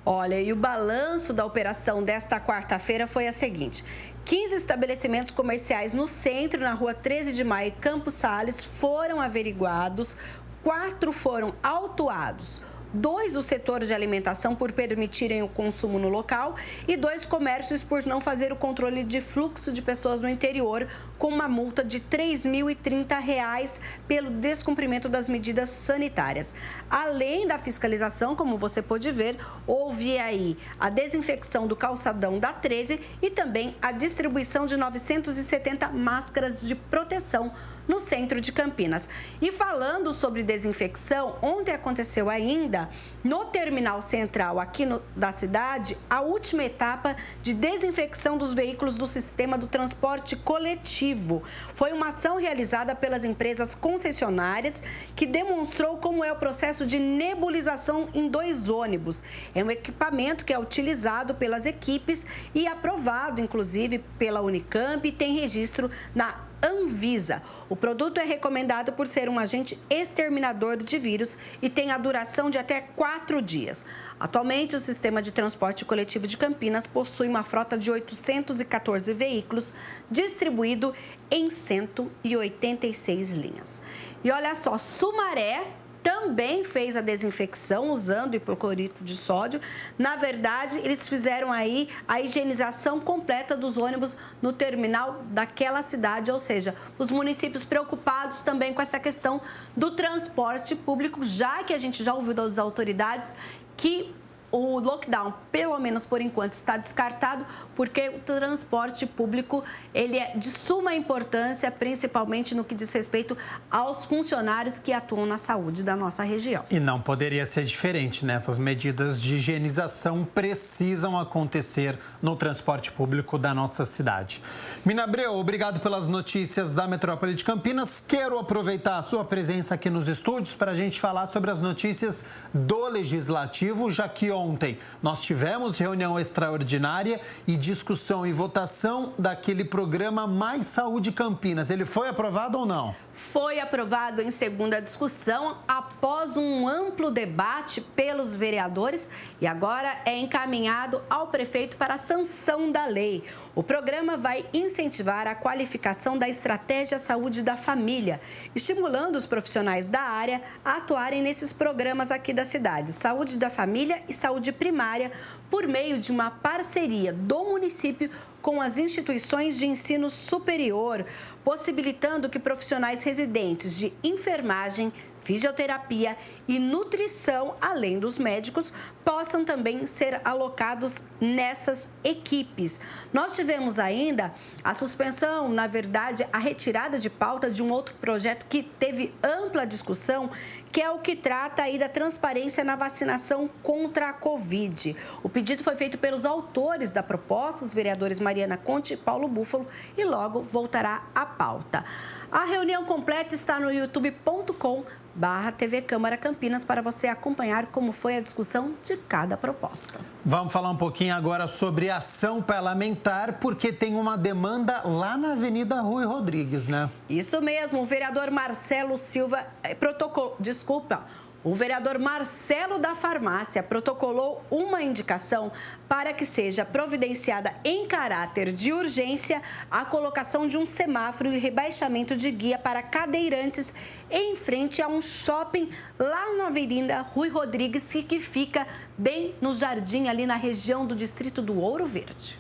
Speaker 6: Olha, e o balanço da operação desta quarta-feira foi a seguinte: 15 estabelecimentos comerciais no centro, na rua 13 de Maio e Campos Sales, foram averiguados, 4 foram autuados. 2 do setor de alimentação por permitirem o consumo no local e 2 comércios por não fazer o controle de fluxo de pessoas no interior, com uma multa de R$ 3.030 pelo descumprimento das medidas sanitárias. Além da fiscalização, como você pôde ver, houve aí a desinfecção do calçadão da 13 e também a distribuição de 970 máscaras de proteção no centro de Campinas. E falando sobre desinfecção, ontem aconteceu ainda no terminal central aqui da cidade a última etapa de desinfecção dos veículos do sistema do transporte coletivo. Foi uma ação realizada pelas empresas concessionárias que demonstrou como é o processo de nebulização em 2 ônibus. É um equipamento que é utilizado pelas equipes e aprovado, inclusive, pela Unicamp e tem registro na Anvisa. O produto é recomendado por ser um agente exterminador de vírus e tem a duração de até 4 dias. Atualmente, o sistema de transporte coletivo de Campinas possui uma frota de 814 veículos, distribuído em 186 linhas. E olha só, Sumaré também fez a desinfecção usando hipoclorito de sódio. Na verdade, eles fizeram aí a higienização completa dos ônibus no terminal daquela cidade, ou seja, os municípios preocupados também com essa questão do transporte público, já que a gente já ouviu das autoridades que o lockdown, pelo menos por enquanto, está descartado, porque o transporte público ele é de suma importância, principalmente no que diz respeito aos funcionários que atuam na saúde da nossa região.
Speaker 1: E não poderia ser diferente, né? Essas medidas de higienização precisam acontecer no transporte público da nossa cidade. Mina Abreu, obrigado pelas notícias da Metrópole de Campinas. Quero aproveitar a sua presença aqui nos estúdios para a gente falar sobre as notícias do Legislativo, já que ontem nós tivemos reunião extraordinária e discussão e votação daquele programa Mais Saúde Campinas. Ele foi aprovado ou não?
Speaker 6: Foi aprovado em segunda discussão após um amplo debate pelos vereadores e agora é encaminhado ao prefeito para a sanção da lei. O programa vai incentivar a qualificação da estratégia saúde da família, estimulando os profissionais da área a atuarem nesses programas aqui da cidade, saúde da família e saúde primária, por meio de uma parceria do município com as instituições de ensino superior, possibilitando que profissionais residentes de enfermagem, fisioterapia e nutrição, além dos médicos, possam também ser alocados nessas equipes. Nós tivemos ainda a suspensão, na verdade, a retirada de pauta de um outro projeto que teve ampla discussão, que é o que trata aí da transparência na vacinação contra a Covid. O pedido foi feito pelos autores da proposta, os vereadores Mariana Conte e Paulo Búfalo, e logo voltará à pauta. A reunião completa está no youtube.com/TV Câmara Campinas para você acompanhar como foi a discussão de cada proposta.
Speaker 1: Vamos falar um pouquinho agora sobre ação parlamentar, porque tem uma demanda lá na Avenida Rui Rodrigues, né?
Speaker 6: Isso mesmo, o vereador Marcelo Silva O vereador Marcelo da Farmácia protocolou uma indicação para que seja providenciada em caráter de urgência a colocação de um semáforo e rebaixamento de guia para cadeirantes em frente a um shopping lá na Avenida Rui Rodrigues, que fica bem no jardim, ali na região do distrito do Ouro Verde.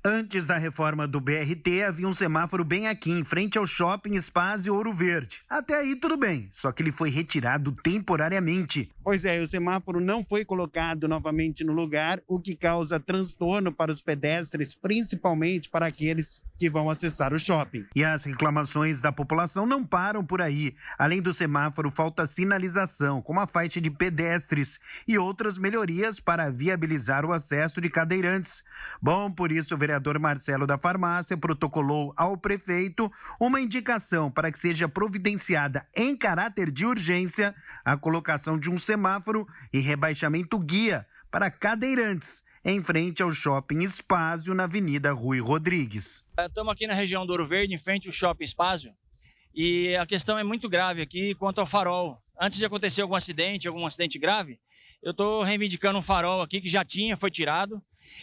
Speaker 10: Antes da reforma do BRT, havia um semáforo bem aqui, em frente ao Shopping Espásio Ouro Verde. Até aí tudo bem, só que ele foi retirado temporariamente. Pois é, o semáforo não foi colocado novamente no lugar, o que causa transtorno para os pedestres, principalmente para aqueles que vão acessar o shopping. E as reclamações da população não param por aí. Além do semáforo, falta sinalização, como a faixa de pedestres e outras melhorias para viabilizar o acesso de cadeirantes. Bom, por isso o vereador Marcelo da Farmácia protocolou ao prefeito uma indicação para que seja providenciada em caráter de urgência a colocação de um semáforo e rebaixamento guia para cadeirantes em frente ao Shopping Espásio, na Avenida Rui Rodrigues.
Speaker 11: Estamos aqui na região do Ouro Verde, em frente ao Shopping Espásio, e a questão é muito grave aqui quanto ao farol. Antes de acontecer algum acidente grave, eu estou reivindicando um farol aqui que já foi tirado,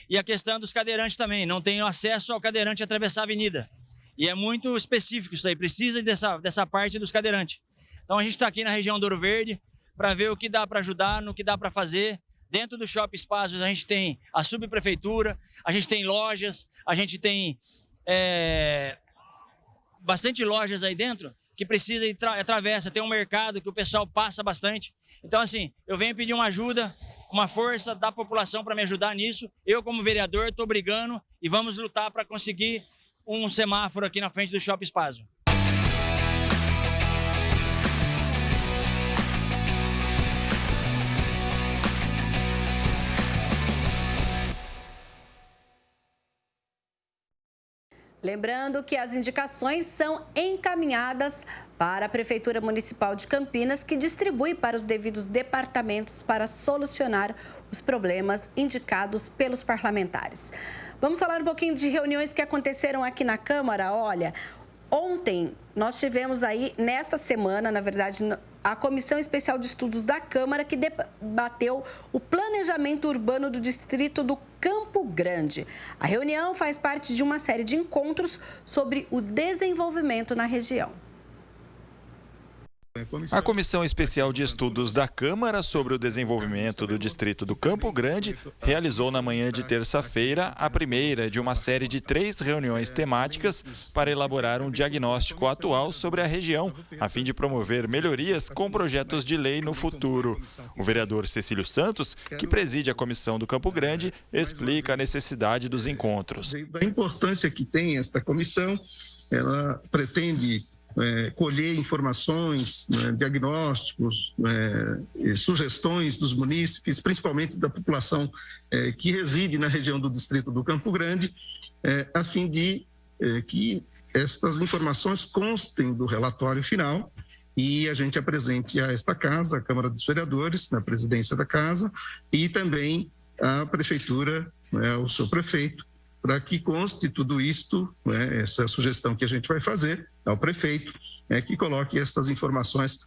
Speaker 11: e a questão dos cadeirantes também, não tem acesso ao cadeirante atravessar a avenida. E é muito específico isso aí, precisa dessa parte dos cadeirantes. Então a gente está aqui na região do Ouro Verde para ver o que dá para ajudar, no que dá para fazer. Dentro do Shopping Espásios a gente tem a subprefeitura, a gente tem lojas, a gente tem bastante lojas aí dentro que precisa ir atravessa, tem um mercado que o pessoal passa bastante. Então assim, eu venho pedir uma ajuda, uma força da população para me ajudar nisso. Eu como vereador estou brigando e vamos lutar para conseguir um semáforo aqui na frente do Shopping Espásio.
Speaker 6: Lembrando que as indicações são encaminhadas para a Prefeitura Municipal de Campinas, que distribui para os devidos departamentos para solucionar os problemas indicados pelos parlamentares. Vamos falar um pouquinho de reuniões que aconteceram aqui na Câmara. Olha, ontem nós tivemos aí, nesta semana, na verdade, a Comissão Especial de Estudos da Câmara, que debateu o planejamento urbano do distrito do Campo Grande. A reunião faz parte de uma série de encontros sobre o desenvolvimento na região.
Speaker 12: A Comissão Especial de Estudos da Câmara sobre o Desenvolvimento do Distrito do Campo Grande realizou na manhã de terça-feira a primeira de uma série de 3 reuniões temáticas para elaborar um diagnóstico atual sobre a região, a fim de promover melhorias com projetos de lei no futuro. O vereador Cecílio Santos, que preside a Comissão do Campo Grande, explica a necessidade dos encontros.
Speaker 13: A importância que tem esta comissão, ela pretende colher informações, diagnósticos, sugestões dos munícipes, principalmente da população que reside na região do distrito do Campo Grande, a fim de que estas informações constem do relatório final e a gente apresente a esta casa, a Câmara dos Vereadores, na presidência da casa, e também a Prefeitura, o seu prefeito, para que conste tudo isto, essa sugestão que a gente vai fazer ao prefeito, que coloque essas informações,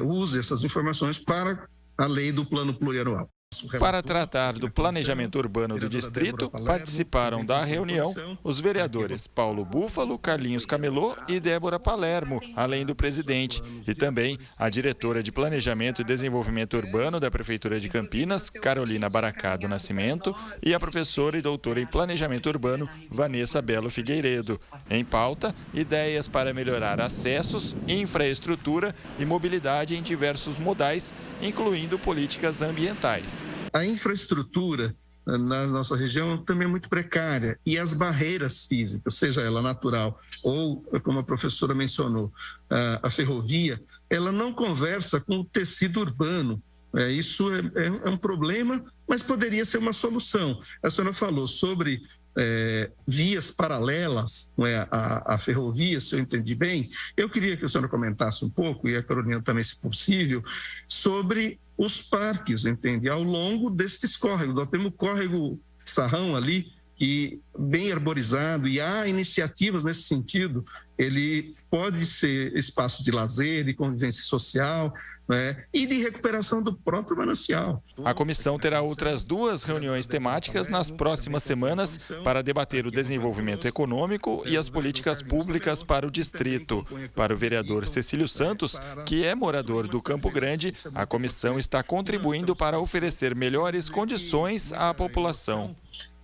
Speaker 13: use essas informações para a lei do plano plurianual.
Speaker 12: Para tratar do planejamento urbano do distrito, participaram da reunião os vereadores Paulo Búfalo, Carlinhos Camelô e Débora Palermo, além do presidente, e também a diretora de Planejamento e Desenvolvimento Urbano da Prefeitura de Campinas, Carolina Baracado Nascimento, e a professora e doutora em Planejamento Urbano, Vanessa Belo Figueiredo. Em pauta, ideias para melhorar acessos, infraestrutura e mobilidade em diversos modais, incluindo políticas ambientais.
Speaker 13: A infraestrutura na nossa região também é muito precária e as barreiras físicas, seja ela natural ou, como a professora mencionou, a ferrovia, ela não conversa com o tecido urbano. Isso é um problema, mas poderia ser uma solução. A senhora falou sobre vias paralelas, não é, à ferrovia, se eu entendi bem. Eu queria que a senhora comentasse um pouco, e a Carolina também, se possível, sobre os parques, entende? Ao longo destes córregos. Nós temos o córrego Sarrão ali, que bem arborizado, e há iniciativas nesse sentido. Ele pode ser espaço de lazer, de convivência social, né, e de recuperação do próprio manancial.
Speaker 12: A comissão terá outras 2 reuniões temáticas nas próximas semanas para debater o desenvolvimento econômico e as políticas públicas para o distrito. Para o vereador Cecílio Santos, que é morador do Campo Grande, a comissão está contribuindo para oferecer melhores condições à população.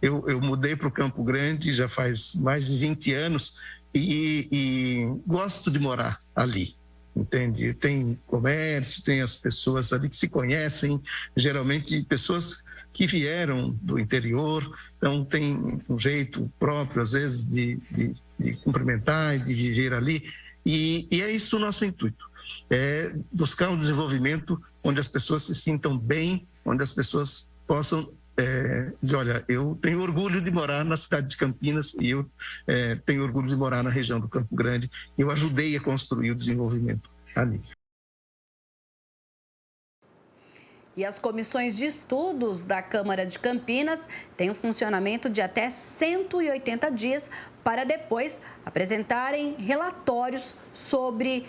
Speaker 13: Eu mudei para o Campo Grande já faz mais de 20 anos e gosto de morar ali. Entende? Tem comércio, tem as pessoas ali que se conhecem, geralmente pessoas que vieram do interior, então tem um jeito próprio, às vezes, de cumprimentar e de viver ali, e é isso o nosso intuito, é buscar um desenvolvimento onde as pessoas se sintam bem, onde as pessoas possam dizer, olha, eu tenho orgulho de morar na cidade de Campinas e eu tenho orgulho de morar na região do Campo Grande. Eu ajudei a construir o desenvolvimento ali.
Speaker 6: E as comissões de estudos da Câmara de Campinas têm um funcionamento de até 180 dias para depois apresentarem relatórios sobre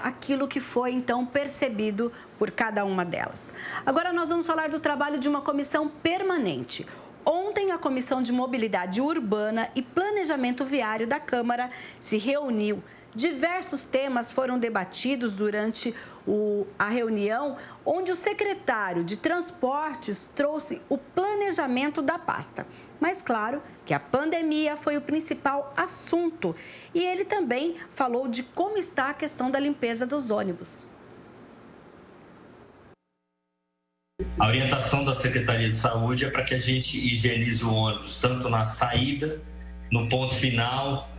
Speaker 6: aquilo que foi, então, percebido por cada uma delas. Agora nós vamos falar do trabalho de uma comissão permanente. Ontem, a Comissão de Mobilidade Urbana e Planejamento Viário da Câmara se reuniu. Diversos temas foram debatidos durante a reunião, onde o secretário de Transportes trouxe o planejamento da pasta. Mas, claro, que a pandemia foi o principal assunto. E ele também falou de como está a questão da limpeza dos ônibus.
Speaker 14: A orientação da Secretaria de Saúde é para que a gente higienize o ônibus, tanto na saída, no ponto final,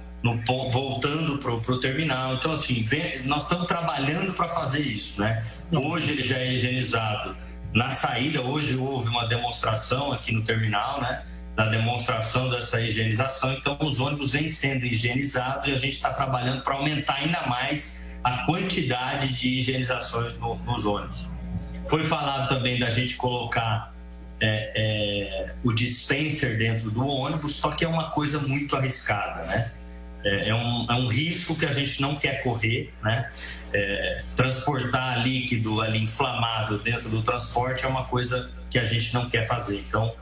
Speaker 14: voltando para o terminal. Então, assim, nós estamos trabalhando para fazer isso, né? Hoje ele já é higienizado na saída. Hoje houve uma demonstração aqui no terminal, né? Da demonstração dessa higienização. Então, os ônibus vêm sendo higienizados e a gente está trabalhando para aumentar ainda mais a quantidade de higienizações nos ônibus. Foi falado também da gente colocar o dispenser dentro do ônibus, só que é uma coisa muito arriscada, né? É um risco que a gente não quer correr, né? Transportar líquido ali inflamável dentro do transporte é uma coisa que a gente não quer fazer. Então,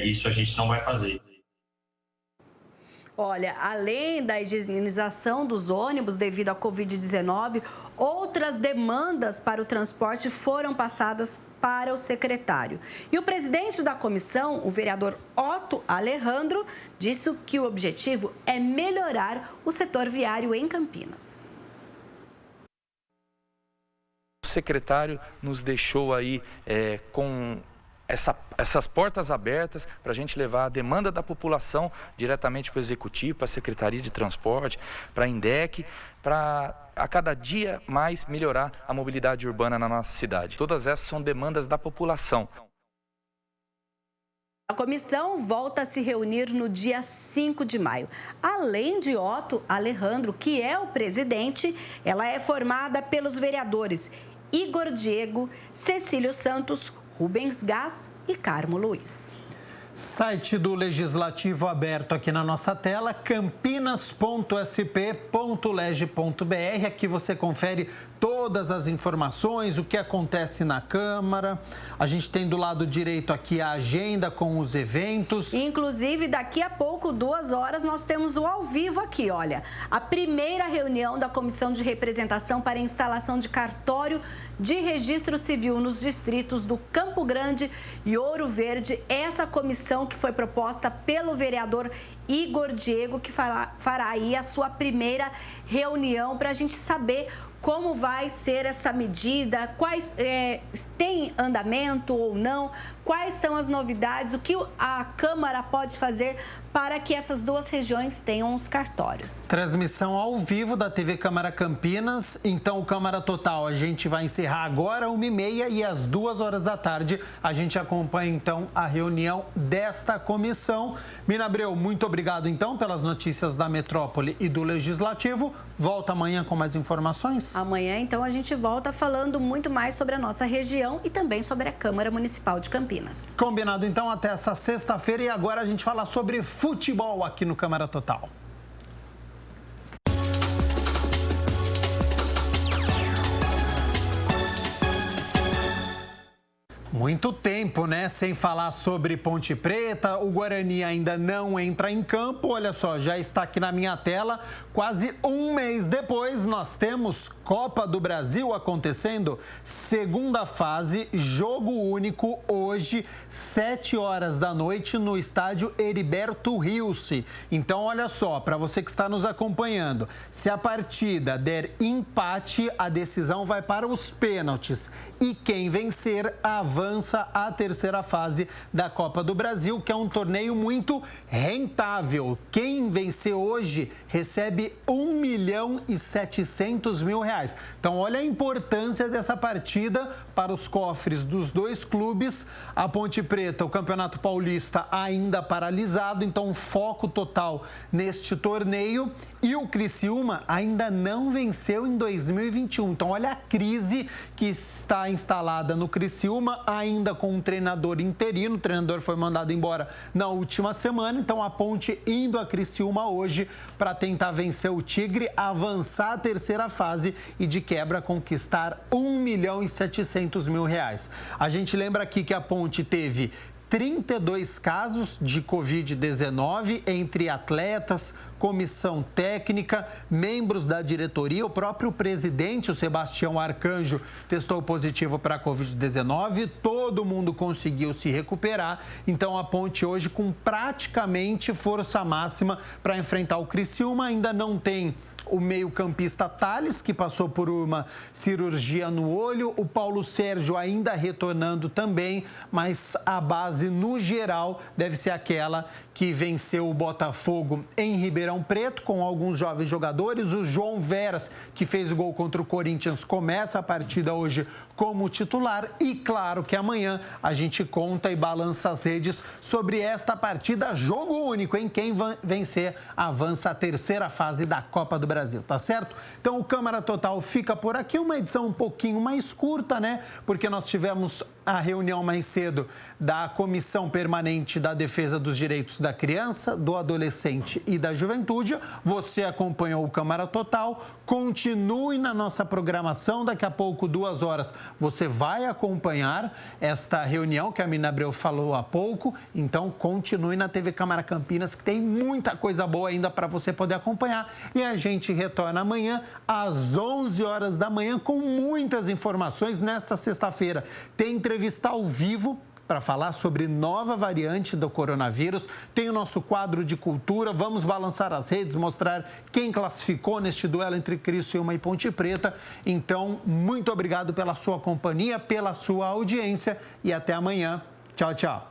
Speaker 14: isso a gente não vai fazer.
Speaker 6: Olha, além da higienização dos ônibus devido à Covid-19, outras demandas para o transporte foram passadas para o secretário. E o presidente da comissão, o vereador Otto Alejandro, disse que o objetivo é melhorar o setor viário em Campinas.
Speaker 15: O secretário nos deixou aí com essas portas abertas para a gente levar a demanda da população diretamente para o Executivo, para a Secretaria de Transporte, para a INDEC, para a cada dia mais melhorar a mobilidade urbana na nossa cidade. Todas essas são demandas da população.
Speaker 6: A comissão volta a se reunir no dia 5 de maio. Além de Otto Alejandro, que é o presidente, ela é formada pelos vereadores Igor Diego, Cecílio Santos, Rubens Gás e Carmo Luiz.
Speaker 1: Site do Legislativo aberto aqui na nossa tela, campinas.sp.leg.br. Aqui você confere todas as informações, o que acontece na Câmara. A gente tem do lado direito aqui a agenda com os eventos.
Speaker 6: Inclusive, daqui a pouco, 2 horas, nós temos o ao vivo aqui, olha. A primeira reunião da Comissão de Representação para a instalação de cartório de registro civil nos distritos do Campo Grande e Ouro Verde. Essa comissão que foi proposta pelo vereador Igor Diego, que fará aí a sua primeira reunião para a gente saber como vai ser essa medida, quais tem andamento ou não, quais são as novidades, o que a Câmara pode fazer para que essas duas regiões tenham os cartórios.
Speaker 1: Transmissão ao vivo da TV Câmara Campinas. Então, o Câmara Total a gente vai encerrar agora, 1h30, e às 2h da tarde a gente acompanha, então, a reunião desta comissão. Mina Abreu, muito obrigado, então, pelas notícias da Metrópole e do Legislativo. Volta amanhã com mais informações?
Speaker 6: Amanhã, então, a gente volta falando muito mais sobre a nossa região e também sobre a Câmara Municipal de Campinas.
Speaker 1: Combinado, então, até essa sexta-feira. E agora a gente fala sobre futebol aqui no Câmara Total. Muito tempo, né? Sem falar sobre Ponte Preta. O Guarani ainda não entra em campo. Olha só, já está aqui na minha tela. Quase um mês depois, nós temos Copa do Brasil acontecendo. Segunda fase, jogo único hoje, 7h da noite, no estádio Heriberto Rilse. Então, olha só, para você que está nos acompanhando, se a partida der empate, a decisão vai para os pênaltis. E quem vencer, avança à terceira fase da Copa do Brasil, que é um torneio muito rentável. Quem vencer hoje recebe R$1.700.000. Então, olha a importância dessa partida para os cofres dos dois clubes. A Ponte Preta, o Campeonato Paulista ainda paralisado, então foco total neste torneio. E o Criciúma ainda não venceu em 2021. Então, olha a crise que está instalada no Criciúma, ainda com um treinador interino. O treinador foi mandado embora na última semana. Então, a Ponte indo a Criciúma hoje para tentar vencer o Tigre, avançar a terceira fase e, de quebra, conquistar R$1.700.000. A gente lembra aqui que a Ponte teve 32 casos de Covid-19 entre atletas, comissão técnica, membros da diretoria. O próprio presidente, o Sebastião Arcanjo, testou positivo para a Covid-19. Todo mundo conseguiu se recuperar. Então, a Ponte hoje com praticamente força máxima para enfrentar o Criciúma. Ainda não tem o meio-campista Thales, que passou por uma cirurgia no olho. O Paulo Sérgio ainda retornando também, mas a base, no geral, deve ser aquela que venceu o Botafogo em Ribeirão Preto, com alguns jovens jogadores. O João Veras, que fez o gol contra o Corinthians, começa a partida hoje como titular. E claro que amanhã a gente conta e balança as redes sobre esta partida. Jogo único, hein? Quem vencer avança a terceira fase da Copa do Brasil, tá certo? Então, o Câmara Total fica por aqui. Uma edição um pouquinho mais curta, né? Porque nós tivemos a reunião mais cedo da Comissão Permanente da Defesa dos Direitos da Criança, do Adolescente e da Juventude. Você acompanhou o Câmara Total. Continue na nossa programação. Daqui a pouco, 2h, você vai acompanhar esta reunião que a Mina Abreu falou há pouco. Então, continue na TV Câmara Campinas, que tem muita coisa boa ainda para você poder acompanhar. E a gente retorna amanhã às 11h da manhã com muitas informações. Nesta sexta-feira tem entrevista ao vivo para falar sobre nova variante do coronavírus. Tem o nosso quadro de cultura. Vamos balançar as redes, mostrar quem classificou neste duelo entre Criciúma e Ponte Preta. Então, muito obrigado pela sua companhia, pela sua audiência e até amanhã. Tchau, tchau.